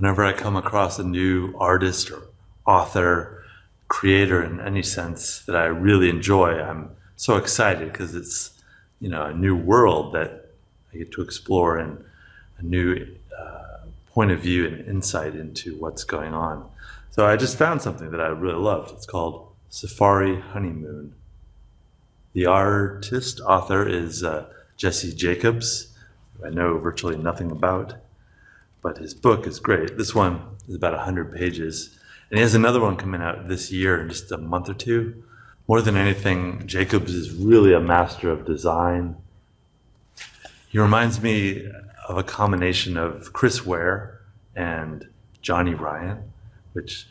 Whenever I come across a new artist or author, creator in any sense that I really enjoy, I'm so excited because it's, a new world that I get to explore and a new point of view and insight into what's going on. So I just found something that I really loved. It's called Safari Honeymoon. The author is Jesse Jacobs, who I know virtually nothing about, but his book is great. This one is about 100 pages, and he has another one coming out this year in just a month or two. More than anything, Jacobs is really a master of design. He reminds me of a combination of Chris Ware and Johnny Ryan, which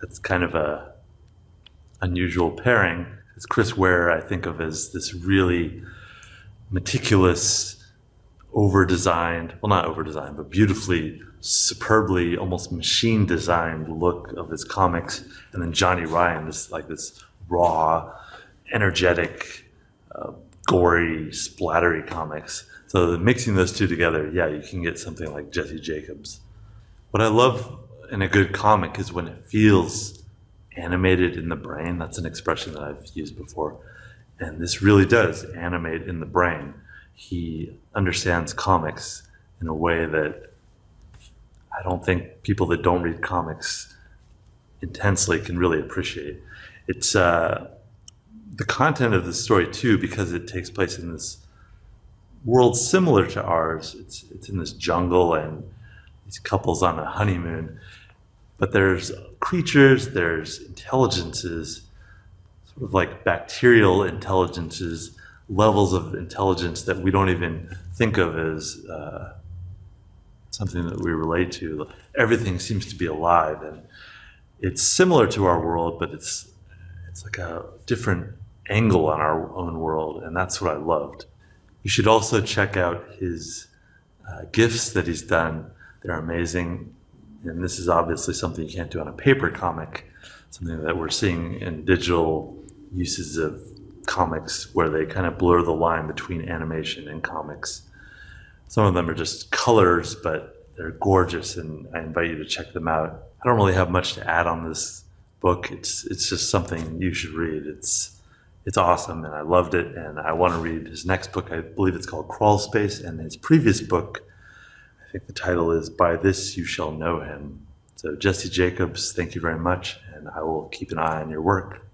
that's kind of a unusual pairing. Because Chris Ware I think of as this really meticulous, over-designed, well, not over-designed, but beautifully, superbly, almost machine-designed look of his comics. And then Johnny Ryan is like this raw, energetic, gory, splattery comics. So mixing those two together, yeah, you can get something like Jesse Jacobs. What I love in a good comic is when it feels animated in the brain. That's an expression that I've used before. And this really does animate in the brain. He understands comics in a way that I don't think people that don't read comics intensely can really appreciate. It's the content of the story too, because it takes place in this world similar to ours. It's in this jungle and these couples on a honeymoon, but there's creatures, there's intelligences, sort of like bacterial intelligences, levels of intelligence that we don't even think of as something that we relate to. Everything seems to be alive, and it's similar to our world, but it's like a different angle on our own world, and that's what I loved. You should also check out his GIFs that he's done. They're amazing, and this is obviously something you can't do on a paper comic, something that we're seeing in digital uses of comics where they kind of blur the line between animation and comics. Some of them are just colors, but they're gorgeous, and I invite you to check them out. I don't really have much to add on this book. It's just something you should read. It's awesome, and I loved it, and I want to read his next book. I believe it's called Crawl Space, and his previous book, I think the title is By This You Shall Know Him. So Jesse Jacobs, thank you very much, and I will keep an eye on your work.